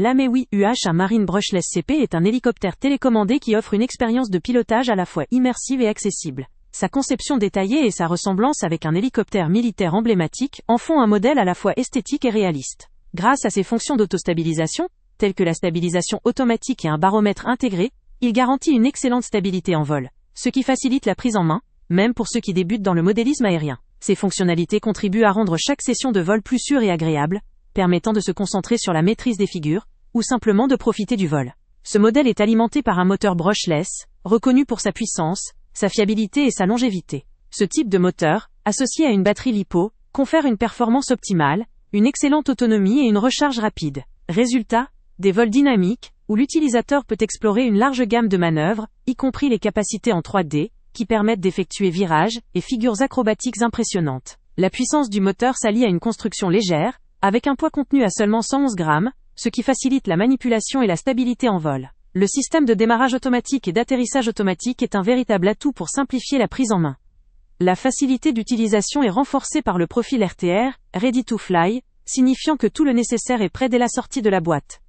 L'Amewi UH, un Marine Brushless CP, est un hélicoptère télécommandé qui offre une expérience de pilotage à la fois immersive et accessible. Sa conception détaillée et sa ressemblance avec un hélicoptère militaire emblématique en font un modèle à la fois esthétique et réaliste. Grâce à ses fonctions d'autostabilisation, telles que la stabilisation automatique et un baromètre intégré, il garantit une excellente stabilité en vol, ce qui facilite la prise en main, même pour ceux qui débutent dans le modélisme aérien. Ces fonctionnalités contribuent à rendre chaque session de vol plus sûre et agréable, permettant de se concentrer sur la maîtrise des figures, ou simplement de profiter du vol. Ce modèle est alimenté par un moteur brushless, reconnu pour sa puissance, sa fiabilité et sa longévité. Ce type de moteur, associé à une batterie LiPo, confère une performance optimale, une excellente autonomie et une recharge rapide. Résultat, des vols dynamiques, où l'utilisateur peut explorer une large gamme de manœuvres, y compris les capacités en 3D, qui permettent d'effectuer virages et figures acrobatiques impressionnantes. La puissance du moteur s'allie à une construction légère, avec un poids contenu à seulement 111 grammes, ce qui facilite la manipulation et la stabilité en vol. Le système de démarrage automatique et d'atterrissage automatique est un véritable atout pour simplifier la prise en main. La facilité d'utilisation est renforcée par le profil RTR, Ready to Fly, signifiant que tout le nécessaire est prêt dès la sortie de la boîte.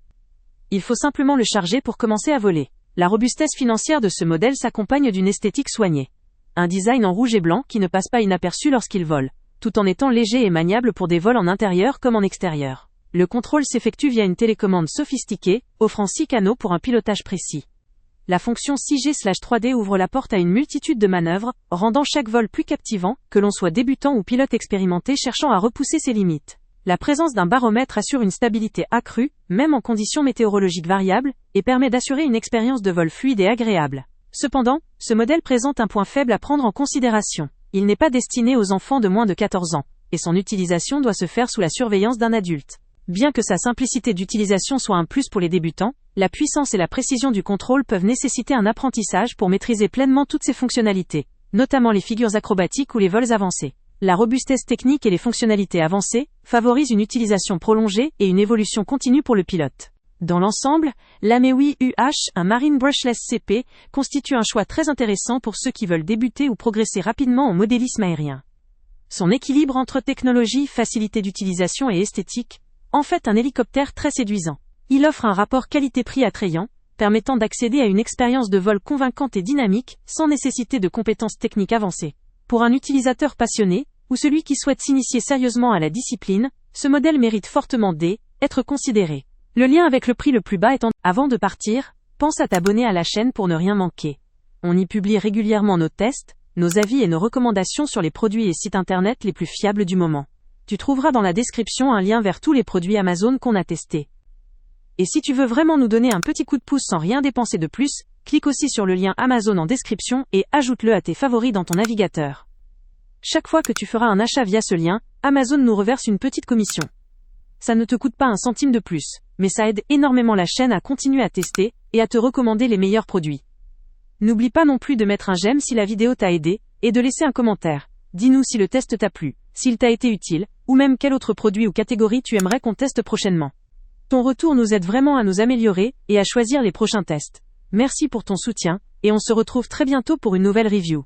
Il faut simplement le charger pour commencer à voler. La robustesse financière de ce modèle s'accompagne d'une esthétique soignée. Un design en rouge et blanc qui ne passe pas inaperçu lorsqu'il vole, tout en étant léger et maniable pour des vols en intérieur comme en extérieur. Le contrôle s'effectue via une télécommande sophistiquée, offrant 6 canaux pour un pilotage précis. La fonction 6G/3D ouvre la porte à une multitude de manœuvres, rendant chaque vol plus captivant, que l'on soit débutant ou pilote expérimenté cherchant à repousser ses limites. La présence d'un baromètre assure une stabilité accrue, même en conditions météorologiques variables, et permet d'assurer une expérience de vol fluide et agréable. Cependant, ce modèle présente un point faible à prendre en considération. Il n'est pas destiné aux enfants de moins de 14 ans, et son utilisation doit se faire sous la surveillance d'un adulte. Bien que sa simplicité d'utilisation soit un plus pour les débutants, la puissance et la précision du contrôle peuvent nécessiter un apprentissage pour maîtriser pleinement toutes ses fonctionnalités, notamment les figures acrobatiques ou les vols avancés. La robustesse technique et les fonctionnalités avancées favorisent une utilisation prolongée et une évolution continue pour le pilote. Dans l'ensemble, l'Amewi UH, un Marine Brushless CP, constitue un choix très intéressant pour ceux qui veulent débuter ou progresser rapidement en modélisme aérien. Son équilibre entre technologie, facilité d'utilisation et esthétique en fait un hélicoptère très séduisant. Il offre un rapport qualité-prix attrayant, permettant d'accéder à une expérience de vol convaincante et dynamique, sans nécessiter de compétences techniques avancées. Pour un utilisateur passionné, ou celui qui souhaite s'initier sérieusement à la discipline, ce modèle mérite fortement d'être considéré. Le lien avec le prix le plus bas étant... Avant de partir, pense à t'abonner à la chaîne pour ne rien manquer. On y publie régulièrement nos tests, nos avis et nos recommandations sur les produits et sites internet les plus fiables du moment. Tu trouveras dans la description un lien vers tous les produits Amazon qu'on a testés. Et si tu veux vraiment nous donner un petit coup de pouce sans rien dépenser de plus, clique aussi sur le lien Amazon en description et ajoute-le à tes favoris dans ton navigateur. Chaque fois que tu feras un achat via ce lien, Amazon nous reverse une petite commission. Ça ne te coûte pas un centime de plus, mais ça aide énormément la chaîne à continuer à tester et à te recommander les meilleurs produits. N'oublie pas non plus de mettre un j'aime si la vidéo t'a aidé et de laisser un commentaire. Dis-nous si le test t'a plu, s'il t'a été utile, ou même quel autre produit ou catégorie tu aimerais qu'on teste prochainement. Ton retour nous aide vraiment à nous améliorer et à choisir les prochains tests. Merci pour ton soutien, et on se retrouve très bientôt pour une nouvelle review.